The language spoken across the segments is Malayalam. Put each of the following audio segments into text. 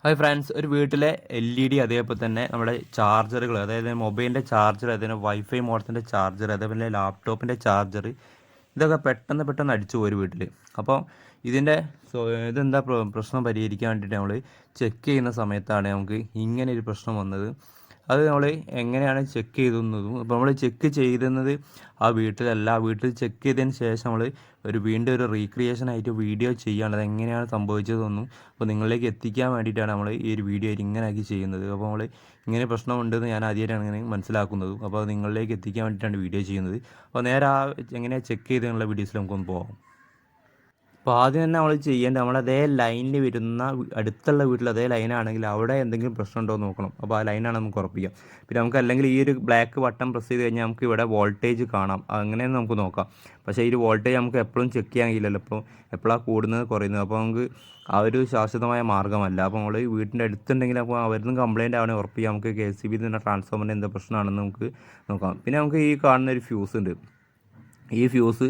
ഹായ് ഫ്രണ്ട്സ്, ഒരു വീട്ടിലെ LED അതേപോലെ തന്നെ നമ്മുടെ ചാർജറുകൾ, അതായത് മൊബൈലിൻ്റെ ചാർജർ, അതേപോലെ വൈഫൈ മോഡത്തിൻ്റെ ചാർജർ, അതേപോലെ ലാപ്ടോപ്പിൻ്റെ ചാർജർ, ഇതൊക്കെ പെട്ടെന്ന് അടിച്ചു പോയി ഒരു വീട്ടിൽ. അപ്പോൾ ഇതിൻ്റെ ഇതെന്താ പ്രശ്നം പരിഹരിക്കാൻ വേണ്ടിയിട്ട് നമ്മൾ ചെക്ക് ചെയ്യുന്ന സമയത്താണ് നമുക്ക് ഇങ്ങനെ ഒരു പ്രശ്നം വന്നത്. അത് നമ്മൾ എങ്ങനെയാണ് ചെക്ക് ചെയ്തുന്നതും, ഇപ്പോൾ നമ്മൾ ചെക്ക് ചെയ്യുന്നത് ആ വീട്ടിലല്ല, ആ വീട്ടിൽ ചെക്ക് ചെയ്തതിന് ശേഷം നമ്മൾ വീണ്ടും ഒരു റീക്രിയേഷൻ ആയിട്ട് വീഡിയോ ചെയ്യുകയാണ്, അത് എങ്ങനെയാണ് സംഭവിച്ചതെന്നും അപ്പോൾ നിങ്ങളിലേക്ക് എത്തിക്കാൻ വേണ്ടിയിട്ടാണ് നമ്മൾ ഈ ഒരു വീഡിയോ ഇങ്ങനെ ആക്കി ചെയ്യുന്നത്. അപ്പോൾ നമ്മൾ ഇങ്ങനെ പ്രശ്നമുണ്ടെന്ന് ഞാൻ ആദ്യമായിട്ടാണ് ഇങ്ങനെ മനസ്സിലാക്കുന്നതും, അപ്പോൾ അത് നിങ്ങളിലേക്ക് എത്തിക്കാൻ വേണ്ടിയിട്ടാണ് വീഡിയോ ചെയ്യുന്നത്. അപ്പോൾ നേരെ എങ്ങനെയാണ് ചെക്ക് ചെയ്തെന്നുള്ള വീഡിയോസിൽ നമുക്കൊന്ന് പോകാം. അപ്പോൾ ആദ്യം തന്നെ നമ്മൾ ചെയ്യേണ്ടത്, നമ്മൾ അതേ ലൈനിൽ വരുന്ന അടുത്തുള്ള വീട്ടിൽ അതേ ലൈനാണെങ്കിൽ അവിടെ എന്തെങ്കിലും പ്രശ്നം ഉണ്ടോ എന്ന് നോക്കണം. അപ്പോൾ ആ ലൈനാണ് നമുക്ക് ഉറപ്പിക്കാം. പിന്നെ നമുക്ക് അല്ലെങ്കിൽ ഈ ഒരു ബ്ലാക്ക് ബട്ടൺ പ്രസ് ചെയ്ത് കഴിഞ്ഞാൽ നമുക്ക് ഇവിടെ വോൾട്ടേജ് കാണാം, അങ്ങനെ നമുക്ക് നോക്കാം. പക്ഷേ ഈ ഒരു വോൾട്ടേജ് നമുക്ക് എപ്പോഴും ചെക്ക് ചെയ്യാൻ കഴിയില്ലല്ലോ, ഇപ്പോൾ എപ്പോഴാണ് കൂടുന്നത് കുറയുന്നത്. അപ്പോൾ നമുക്ക് ആ ഒരു ശാശ്വതമായ മാർഗ്ഗമല്ല. അപ്പോൾ നമ്മൾ വീട്ടിൻ്റെ അടുത്തുണ്ടെങ്കിൽ അപ്പോൾ അവരിന്ന് കംപ്ലയിൻ്റ് ആവണേ ഉറപ്പിക്കാം. നമുക്ക് KCB തന്നെ ട്രാൻസ്ഫോമറിൻ്റെ എന്താ പ്രശ്നമാണെന്ന് നമുക്ക് നോക്കാം. പിന്നെ നമുക്ക് ഈ കാണുന്ന ഒരു ഫ്യൂസ് ഉണ്ട്. ഈ ഫ്യൂസ്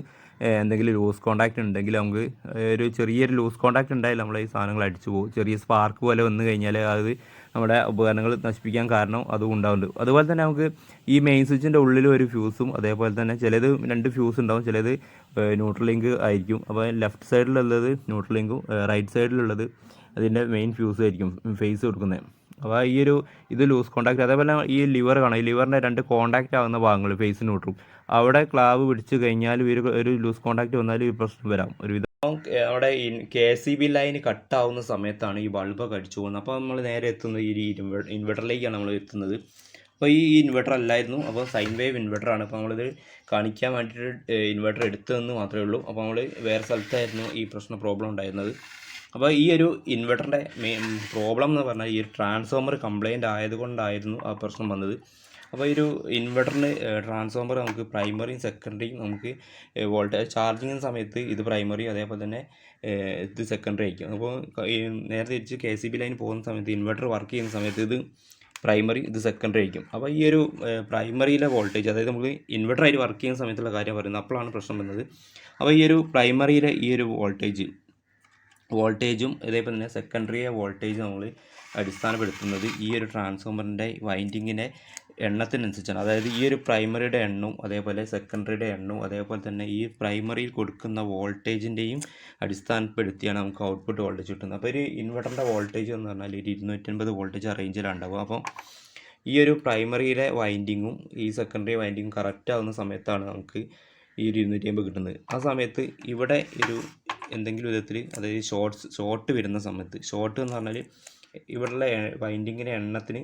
എന്തെങ്കിലും ലൂസ് കോൺടാക്റ്റ് ഉണ്ടെങ്കിൽ നമുക്ക് ഒരു ചെറിയൊരു ലൂസ് കോൺടാക്റ്റ് ഉണ്ടായാലും നമ്മൾ ഈ സാധനങ്ങൾ അടിച്ചു പോകും. ചെറിയ സ്പാർക്ക് പോലെ വന്നു കഴിഞ്ഞാൽ അത് നമ്മുടെ ഉപകരണങ്ങൾ നശിപ്പിക്കാൻ കാരണം അതും ഉണ്ടാവുന്നുണ്ട്. അതുപോലെ തന്നെ നമുക്ക് ഈ മെയിൻ സ്വിച്ചിൻ്റെ ഉള്ളിൽ ഒരു ഫ്യൂസും, അതേപോലെ തന്നെ ചിലത് 2 ഫ്യൂസ് ഉണ്ടാവും, ചിലത് ന്യൂട്രൽ ലിങ്ക് ആയിരിക്കും. അപ്പോൾ ലെഫ്റ്റ് സൈഡിലുള്ളത് ന്യൂട്രൽ ലിങ്കും റൈറ്റ് സൈഡിലുള്ളത് അതിൻ്റെ മെയിൻ ഫ്യൂസ് ആയിരിക്കും ഫേസ് കൊടുക്കുന്നത്. അപ്പോൾ ഇത് ലൂസ് കോൺടാക്റ്റ്. അതേപോലെ ഈ ലിവർ കാണാം, ഈ ലിവറിൻ്റെ 2 കോൺടാക്റ്റ് ആകുന്ന ഭാഗങ്ങൾ ഫേസ് ന്യൂട്രും, അവിടെ ക്ലാവ് പിടിച്ച് കഴിഞ്ഞാൽ ഒരു ലൂസ് കോൺടാക്റ്റ് വന്നാൽ ഈ പ്രശ്നം വരാം ഒരുവിധം. അവിടെ KCB ലൈൻ കട്ടാവുന്ന സമയത്താണ് ഈ ബൾബൊക്കെ അടിച്ചു പോകുന്നത്. അപ്പോൾ നമ്മൾ നേരെ എത്തുന്നത് ഈ ഇൻവെർട്ടറിലേക്കാണ് നമ്മൾ എത്തുന്നത്. അപ്പോൾ ഈ ഇൻവെർട്ടർ അല്ലായിരുന്നു, അപ്പോൾ സൈൻ വേവ് ഇൻവെർട്ടറാണ്. അപ്പോൾ നമ്മളിത് കാണിക്കാൻ വേണ്ടിയിട്ട് ഇൻവെർട്ടർ എടുത്തതെന്ന് മാത്രമേ ഉള്ളൂ. അപ്പോൾ നമ്മൾ വേറെ സ്ഥലത്തായിരുന്നു ഈ പ്രോബ്ലം ഉണ്ടായിരുന്നത്. അപ്പോൾ ഈ ഒരു ഇൻവെർട്ടറിൻ്റെ പ്രോബ്ലം എന്ന് പറഞ്ഞാൽ ഈ ഒരു ട്രാൻസ്ഫോമർ കംപ്ലൈൻറ്റ് ആയതുകൊണ്ടായിരുന്നു ആ പ്രശ്നം വന്നത്. അപ്പോൾ ഈ ഒരു ഇൻവെർട്ടറിന് ട്രാൻസ്ഫോമർ നമുക്ക് പ്രൈമറിയും സെക്കൻഡറിയും നമുക്ക് വോൾട്ടേജ് ചാർജിങ് സമയത്ത് ഇത് പ്രൈമറി, അതേപോലെ തന്നെ ഇത് സെക്കൻഡറി ആയിരിക്കും. അപ്പോൾ നേരെ തിരിച്ച് KCB ലൈൻ പോകുന്ന സമയത്ത് ഇൻവെർട്ടർ വർക്ക് ചെയ്യുന്ന സമയത്ത് ഇത് പ്രൈമറി, ഇത് സെക്കൻഡറി ആയിരിക്കും. അപ്പോൾ ഈ ഒരു പ്രൈമറിയിലെ വോൾട്ടേജ്, അതായത് നമുക്ക് ഇൻവെർട്ടറായിട്ട് വർക്ക് ചെയ്യുന്ന സമയത്തുള്ള കാര്യം പറയുന്നത്, അപ്പോഴാണ് പ്രശ്നം വരുന്നത്. അപ്പോൾ ഈ ഒരു പ്രൈമറിയിലെ ഈ ഒരു വോൾട്ടേജും അതേപോലെ തന്നെ സെക്കൻഡറിയെ വോൾട്ടേജ് നമ്മൾ അടിസ്ഥാനപ്പെടുത്തുന്നത് ഈ ഒരു ട്രാൻസ്ഫോമറിൻ്റെ വൈൻഡിങ്ങിൻ്റെ എണ്ണത്തിനനുസരിച്ചാണ്. അതായത് ഈ ഒരു പ്രൈമറിയുടെ എണ്ണവും അതേപോലെ സെക്കൻഡറിയുടെ എണ്ണവും അതേപോലെ തന്നെ ഈ പ്രൈമറിയിൽ കൊടുക്കുന്ന വോൾട്ടേജിൻ്റെയും അടിസ്ഥാനപ്പെടുത്തിയാണ് നമുക്ക് ഔട്ട്പുട്ട് വോൾട്ടേജ് കിട്ടുന്നത്. അപ്പോൾ ഒരു ഇൻവെർട്ടറിൻ്റെ വോൾട്ടേജ് എന്ന് പറഞ്ഞാൽ ഒരു 250 വോൾട്ടേജ് ആ റേഞ്ചിലാണ് ഉണ്ടാവുക. അപ്പോൾ ഈ ഒരു പ്രൈമറിയിലെ വൈൻഡിങ്ങും ഈ സെക്കൻഡറി വൈൻഡിങ്ങും കറക്റ്റ് ആവുന്ന സമയത്താണ് നമുക്ക് ഈ ഒരു 250 കിട്ടുന്നത്. ആ സമയത്ത് ഇവിടെ എന്തെങ്കിലും വിധത്തിൽ, അതായത് ഷോർട്ട് വരുന്ന സമയത്ത്, ഷോർട്ട് എന്ന് പറഞ്ഞാൽ ഇവിടെയുള്ള വൈൻഡിങ്ങിൻ്റെ എണ്ണത്തിന്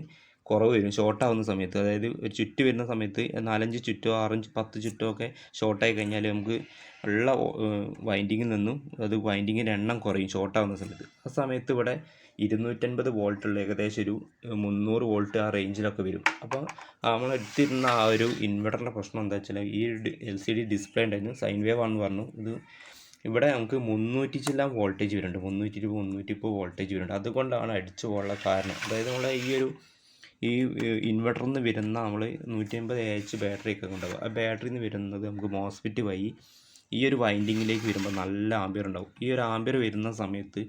കുറവ് വരും ഷോർട്ടാവുന്ന സമയത്ത്. അതായത് ഒരു ചുറ്റ് വരുന്ന സമയത്ത് 4-5 ചുറ്റോ 6-10 ചുറ്റോ ഒക്കെ ഷോർട്ടായി കഴിഞ്ഞാൽ നമുക്ക് ഉള്ള വൈൻഡിങ്ങിൽ നിന്നും വൈൻഡിങ്ങിൻ്റെ എണ്ണം കുറയും ഷോർട്ടാവുന്ന സമയത്ത്. ആ സമയത്ത് ഇവിടെ 250 വോൾട്ടുള്ള ഏകദേശം ഒരു 300 വോൾട്ട് ആ റേഞ്ചിലൊക്കെ വരും. അപ്പോൾ നമ്മൾ എടുത്തിരുന്ന ആ ഒരു ഇൻവെർട്ടറിൻ്റെ പ്രശ്നം എന്താ വെച്ചാൽ ഈ LCD ഡിസ്പ്ലേ ഉണ്ടായിരുന്നു, സൈൻ വേവ് ആണെന്ന് പറഞ്ഞു. ഇവിടെ നമുക്ക് 300 ചില്ലാം വോൾട്ടേജ് വരുന്നുണ്ട്, 320-330 വോൾട്ടേജ് വരുന്നുണ്ട്. അതുകൊണ്ടാണ് അടിച്ചു പോകാനുള്ള കാരണം. അതായത് നമ്മളെ ഈ ഇൻവെർട്ടറിൽ നിന്ന് വരുന്ന നമ്മൾ 150 AH ബാറ്ററി ഒക്കെ ഉണ്ടാവും. ആ ബാറ്ററിയിൽ നിന്ന് വരുന്നത് നമുക്ക് മോസ്ഫെറ്റ് വഴി ഈ ഒരു വൈൻഡിങ്ങിലേക്ക് വരുമ്പോൾ നല്ല ആംബിയർ ഉണ്ടാവും. ഈ ഒരു ആംബിയർ വരുന്ന സമയത്ത്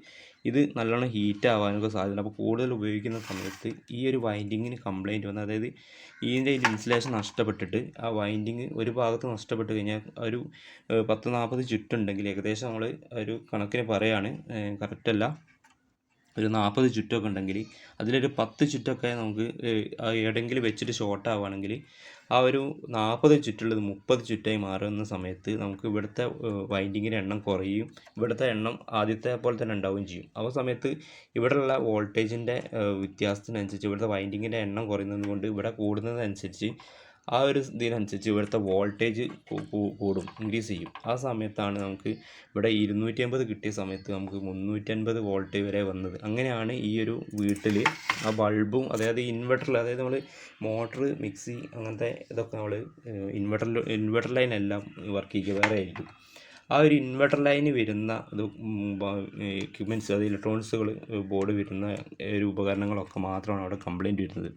ഇത് നല്ലോണം ഹീറ്റ് ആവാനൊക്കെ സാധ്യത. അപ്പോൾ കൂടുതൽ ഉപയോഗിക്കുന്ന സമയത്ത് ഈ ഒരു വൈൻഡിങ്ങിന് കംപ്ലയിൻറ്റ് വന്ന്, അതായത് ഇതിൻ്റെ ഇൻസുലേഷൻ നഷ്ടപ്പെട്ടിട്ട് ആ വൈൻഡിങ് ഒരു ഭാഗത്ത് നഷ്ടപ്പെട്ട് കഴിഞ്ഞാൽ ഒരു 10-40 ചുറ്റുണ്ടെങ്കിൽ, ഏകദേശം നമ്മൾ ഒരു കണക്കിന് പറയുകയാണ്, കറക്റ്റല്ല, ഒരു 40 ചുറ്റൊക്കെ ഉണ്ടെങ്കിൽ അതിലൊരു 10 ചുറ്റൊക്കെ നമുക്ക് എവിടെയെങ്കിലും വെച്ചിട്ട് ഷോർട്ട് ആവുകയാണെങ്കിൽ ആ ഒരു 40 ചുറ്റുള്ളത് 30 ചുറ്റായി മാറുന്ന സമയത്ത് നമുക്ക് ഇവിടുത്തെ വൈൻഡിങ്ങിൻ്റെ എണ്ണം കുറയും, ഇവിടുത്തെ എണ്ണം ആദ്യത്തെ പോലെ തന്നെ ഉണ്ടാവുകയും ചെയ്യും. ആ സമയത്ത് ഇവിടെയുള്ള വോൾട്ടേജിൻ്റെ വ്യത്യാസത്തിനനുസരിച്ച് ഇവിടുത്തെ വൈൻഡിങ്ങിൻ്റെ എണ്ണം കുറയുന്നത് കൊണ്ട് ഇവിടെ കൂടുന്നതനുസരിച്ച് ആ ഒരു ഇതിനനുസരിച്ച് ഇവിടുത്തെ വോൾട്ടേജ് കൂടും, ഇൻക്രീസ് ചെയ്യും. ആ സമയത്താണ് നമുക്ക് ഇവിടെ 250 കിട്ടിയ സമയത്ത് നമുക്ക് 350 വോൾട്ട് വരെ വന്നത്. അങ്ങനെയാണ് ഈ ഒരു വീട്ടിൽ ആ ബൾബും, അതായത് ഇൻവെർട്ടറിൽ, അതായത് നമ്മൾ മോട്ടർ, മിക്സി അങ്ങനത്തെ ഇതൊക്കെ നമ്മൾ ഇൻവെർട്ടർ ലൈനെല്ലാം വർക്ക് ചെയ്യുക വേറെ ആയിരിക്കും. ആ ഒരു ഇൻവെർട്ടർ ലൈന് വരുന്ന ഇത് എക്യുപ്മെൻറ്റ്സ്, അത് ഇലക്ട്രോണിക്സുകൾ ബോർഡ് വരുന്ന ഒരു ഉപകരണങ്ങളൊക്കെ മാത്രമാണ് അവിടെ കംപ്ലയിൻറ്റ് വരുന്നത്.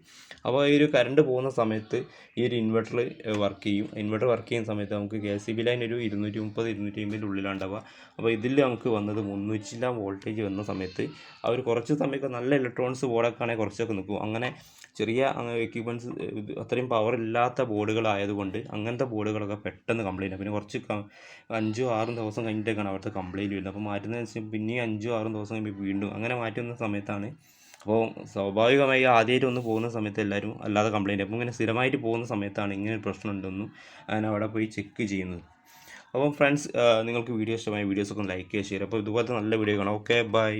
അപ്പോൾ ഈ ഒരു കറണ്ട് പോകുന്ന സമയത്ത് ഈ ഒരു ഇൻവെർട്ടർ വർക്ക് ചെയ്യും. ഇൻവെർട്ടർ വർക്ക് ചെയ്യുന്ന സമയത്ത് നമുക്ക് KCB ലൈൻ ഒരു 230 250 ഉള്ളിലാണ് ഉണ്ടാവുക. അപ്പോൾ ഇതിൽ നമുക്ക് വന്നത് 300 വോൾട്ടേജ് വന്ന സമയത്ത് അവർ കുറച്ച് സമയമൊക്കെ നല്ല ഇലക്ട്രോണിക്സ് ബോർഡൊക്കെ ആണെങ്കിൽ കുറച്ചൊക്കെ നിൽക്കും. അങ്ങനെ ചെറിയ എക്യുപ്മെൻറ്റ്സ് അത്രയും പവർ ഇല്ലാത്ത ബോർഡുകളായതുകൊണ്ട് അങ്ങനത്തെ ബോർഡുകളൊക്കെ പെട്ടെന്ന് കംപ്ലയിൻറ്റ്. പിന്നെ കുറച്ച് 5-6 ദിവസം കഴിഞ്ഞിട്ടൊക്കെയാണ് അവിടുത്തെ കംപ്ലയിൻറ്റ് വരുന്നത്. അപ്പോൾ മാറ്റുന്നതെന്ന് വെച്ചാൽ പിന്നെയും 5-6 ദിവസം കഴിയുമ്പോൾ വീണ്ടും അങ്ങനെ മാറ്റുന്ന സമയത്താണ്. അപ്പോൾ സ്വാഭാവികമായി ആദ്യമായിട്ട് ഒന്ന് പോകുന്ന സമയത്ത് എല്ലാവരും അല്ലാതെ കംപ്ലയിൻറ്റ്. അപ്പോൾ ഇങ്ങനെ സ്ഥിരമായിട്ട് പോകുന്ന സമയത്താണ് ഇങ്ങനെ ഒരു പ്രശ്നം ഉണ്ടെന്നും ഞാൻ അവിടെ പോയി ചെക്ക് ചെയ്യുന്നത്. അപ്പം ഫ്രണ്ട്സ്, നിങ്ങൾക്ക് വീഡിയോ ഇഷ്ടമായ വീഡിയോസൊക്കെ ഒന്ന് ലൈക്ക് ചെയ്യുക, ഷെയർ. അപ്പോൾ ഇതുപോലത്തെ നല്ല വീഡിയോ കാണാം. Okay, by.